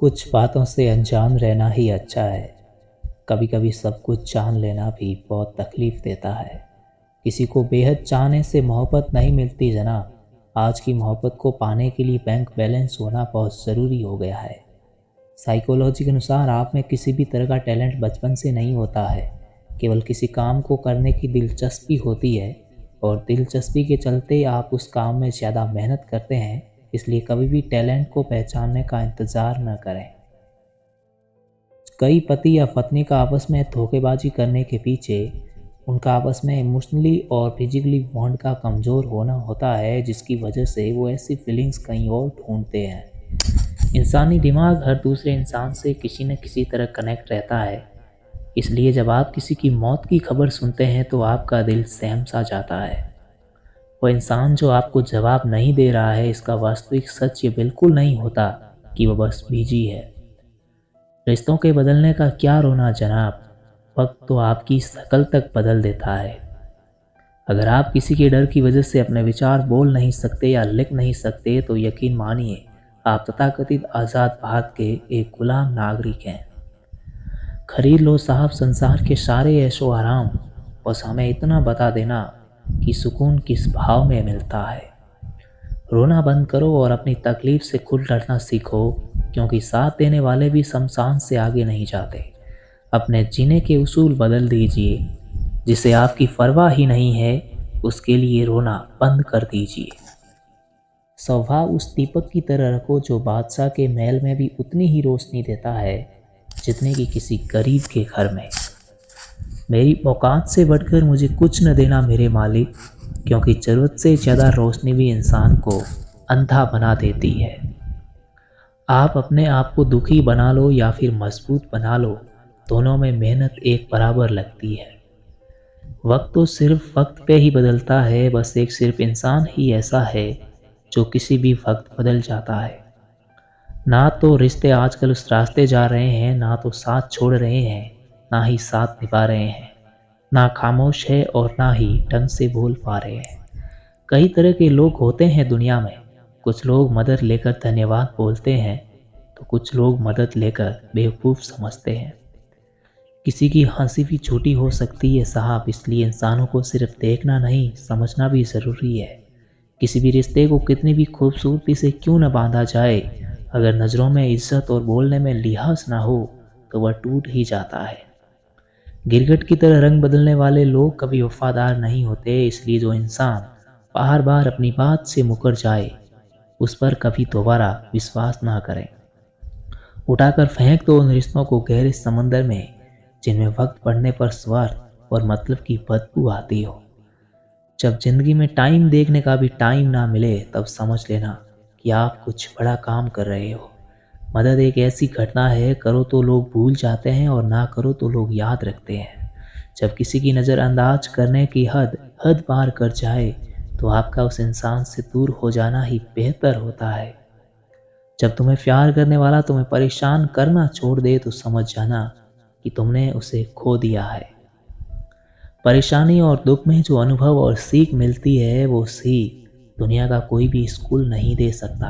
कुछ बातों से अनजान रहना ही अच्छा है। कभी कभी सब कुछ जान लेना भी बहुत तकलीफ देता है। किसी को बेहद चाहने से मोहब्बत नहीं मिलती जनाब। आज की मोहब्बत को पाने के लिए बैंक बैलेंस होना बहुत ज़रूरी हो गया है। साइकोलॉजी के अनुसार आप में किसी भी तरह का टैलेंट बचपन से नहीं होता है। केवल किसी काम को करने की दिलचस्पी होती है और दिलचस्पी के चलते आप उस काम में ज़्यादा मेहनत करते हैं। इसलिए कभी भी टैलेंट को पहचानने का इंतज़ार न करें। कई पति या पत्नी का आपस में धोखेबाजी करने के पीछे उनका आपस में इमोशनली और फिजिकली बॉन्ड का कमज़ोर होना होता है, जिसकी वजह से वो ऐसी फीलिंग्स कहीं और ढूंढते हैं। इंसानी दिमाग हर दूसरे इंसान से किसी न किसी तरह कनेक्ट रहता है। इसलिए जब आप किसी की मौत की खबर सुनते हैं तो आपका दिल सहम सा जाता है। वह इंसान जो आपको जवाब नहीं दे रहा है, इसका वास्तविक सच ये बिल्कुल नहीं होता कि वह बस बिजी है। रिश्तों के बदलने का क्या रोना जनाब, वक्त तो आपकी शक्ल तक बदल देता है। अगर आप किसी के डर की वजह से अपने विचार बोल नहीं सकते या लिख नहीं सकते तो यकीन मानिए आप तथाकथित आज़ाद भारत के एक गुलाम नागरिक हैं। खरीद लो साहब संसार के सारे ऐशो आराम, बस हमें इतना बता देना कि सुकून किस भाव में मिलता है। रोना बंद करो और अपनी तकलीफ से खुद लड़ना सीखो, क्योंकि साथ देने वाले भी शमशान से आगे नहीं जाते। अपने जीने के उसूल बदल दीजिए। जिसे आपकी परवाह ही नहीं है उसके लिए रोना बंद कर दीजिए। स्वभाव उस दीपक की तरह रखो जो बादशाह के महल में भी उतनी ही रोशनी देता है जितने की किसी गरीब के घर में। मेरी औकात से बढ़कर मुझे कुछ न देना मेरे मालिक, क्योंकि ज़रूरत से ज़्यादा रोशनी भी इंसान को अंधा बना देती है। आप अपने आप को दुखी बना लो या फिर मजबूत बना लो, दोनों में मेहनत एक बराबर लगती है। वक्त तो सिर्फ वक्त पे ही बदलता है, बस एक सिर्फ इंसान ही ऐसा है जो किसी भी वक्त बदल जाता है। ना तो रिश्ते आजकल उस रास्ते जा रहे हैं, ना तो साथ छोड़ रहे हैं, ना ही साथ निभा रहे हैं, ना खामोश है और ना ही ढंग से बोल पा रहे हैं। कई तरह के लोग होते हैं दुनिया में। कुछ लोग मदद लेकर धन्यवाद बोलते हैं तो कुछ लोग मदद लेकर बेवकूफ़ समझते हैं। किसी की हंसी भी झूठी हो सकती है साहब, इसलिए इंसानों को सिर्फ देखना नहीं समझना भी ज़रूरी है। किसी भी रिश्ते को कितनी भी खूबसूरती से क्यों न बांधा जाए, अगर नज़रों में इज्जत और बोलने में लिहाज ना हो तो वह टूट ही जाता है। गिरगिट की तरह रंग बदलने वाले लोग कभी वफादार नहीं होते, इसलिए जो इंसान बार बार अपनी बात से मुकर जाए उस पर कभी दोबारा विश्वास ना करें। उठाकर फेंक दो उन रिश्तों को गहरे समंदर में जिनमें वक्त पड़ने पर स्वार्थ और मतलब की बदबू आती हो। जब जिंदगी में टाइम देखने का भी टाइम ना मिले तब समझ लेना कि आप कुछ बड़ा काम कर रहे हो। मदद एक ऐसी घटना है, करो तो लोग भूल जाते हैं और ना करो तो लोग याद रखते हैं। जब किसी की नज़रअंदाज करने की हद पार कर जाए तो आपका उस इंसान से दूर हो जाना ही बेहतर होता है। जब तुम्हें प्यार करने वाला तुम्हें परेशान करना छोड़ दे तो समझ जाना कि तुमने उसे खो दिया है। परेशानी और दुख में जो अनुभव और सीख मिलती है वो सीख दुनिया का कोई भी स्कूल नहीं दे सकता।